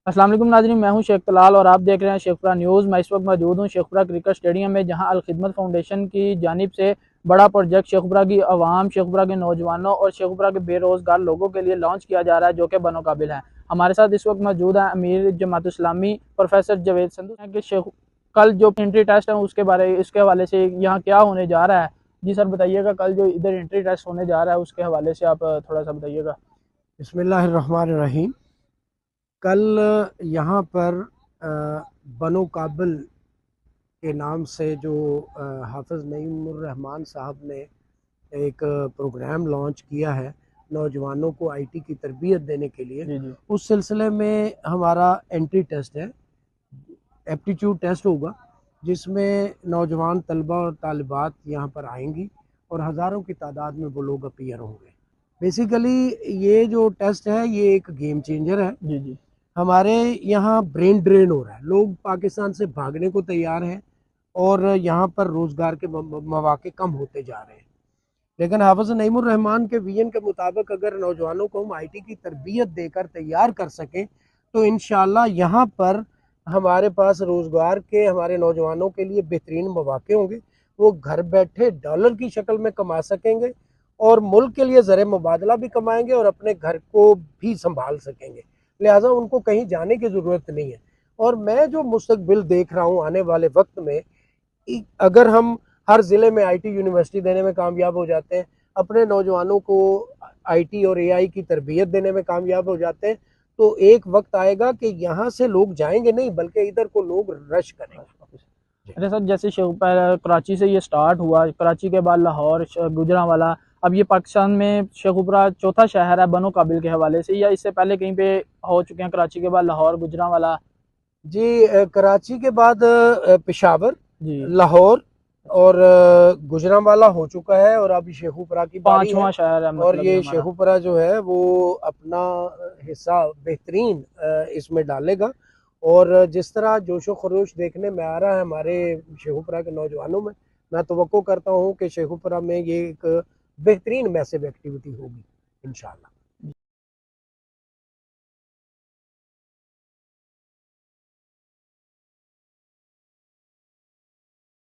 अस्सलाम वालेकुम नाज़रीन, मैं हूं शेख तलाल और आप देख रहे हैं शेखपुरा न्यूज़। मैं इस वक्त मौजूद हूं शेखपुरा क्रिकेट स्टेडियम में, जहां अल खिदमत फाउंडेशन की जानिब से बड़ा प्रोजेक्ट शेखपुरा की आवाम, शेखपुरा के नौजवानों और शेखपुरा के बेरोज़गार लोगों के लिए लॉन्च किया जा रहा है, जो कि बनोकाबिल है। हमारे साथ इस वक्त मौजूद है अमीर जमात इस्लामी प्रोफेसर जावेद संधू हैं कि कल जो एंट्री टेस्ट है इसके हवाले से यहाँ क्या होने जा रहा है। जी सर बताइएगा, कल जो इधर एंट्री टेस्ट होने जा रहा है उसके हवाले से आप थोड़ा सा बताइएगा। बिस्मिल्लाहिर्रहमानिर्रहीम। कल यहाँ पर बनो काबिल के नाम से जो हाफिज़ नईमुर रहमान साहब ने एक प्रोग्राम लॉन्च किया है नौजवानों को आईटी की तरबियत देने के लिए। जी जी। उस सिलसिले में हमारा एंट्री टेस्ट है, एप्टीट्यूड टेस्ट होगा, जिसमें नौजवान तलबा और तालिबात यहाँ पर आएंगी और हज़ारों की तादाद में वो लोग अपीयर होंगे। बेसिकली ये जो टेस्ट है ये एक गेम चेंजर है। जी जी। हमारे यहाँ ब्रेन ड्रेन हो रहा है, लोग पाकिस्तान से भागने को तैयार हैं और यहाँ पर रोज़गार के मौके कम होते जा रहे हैं। लेकिन हाफिज़ नईमुर रहमान के विजन के मुताबिक अगर नौजवानों को हम आईटी की तरबियत देकर तैयार कर सकें तो इंशाल्लाह यहाँ पर हमारे पास रोज़गार के हमारे नौजवानों के लिए बेहतरीन मौके होंगे। वो घर बैठे डॉलर की शक्ल में कमा सकेंगे और मुल्क के लिए ज़र मुबादला भी कमाएंगे और अपने घर को भी संभाल सकेंगे। लिहाजा उनको कहीं जाने की ज़रूरत नहीं है। और मैं जो मुस्तकबिल देख रहा हूँ आने वाले वक्त में, अगर हम हर ज़िले में आईटी यूनिवर्सिटी देने में कामयाब हो जाते हैं, अपने नौजवानों को आईटी और एआई की तरबियत देने में कामयाब हो जाते हैं, तो एक वक्त आएगा कि यहाँ से लोग जाएंगे नहीं बल्कि इधर को लोग रश करेंगे। अच्छा सर, जैसे कराची से ये स्टार्ट हुआ, कराची के बाद लाहौर, गुजरांवाला, अब ये पाकिस्तान में शेखुपुरा चौथा शहर है बनो काबिल के हवाले से, या इससे पहले कहीं पे हो चुके हैं कराची के बाद लाहौर गुजरांवाला? जी, कराची के बाद पेशावर, जी। लाहौर और गुजरांवाला हो चुका है और अभी शेखुपुरा की बारी है। पांचवा शहर है और मतलब ये ये हमारा। शेखुपुरा जो है वो अपना हिस्सा बेहतरीन इसमें डालेगा। और जिस तरह जोशो खरोश देखने में आ रहा है हमारे शेखुपुरा के नौजवानों में, मैं तवक्को करता हूँ कि शेखुपुरा में ये एक बेहतरीन मैसिव एक्टिविटी होगी इंशाल्लाह।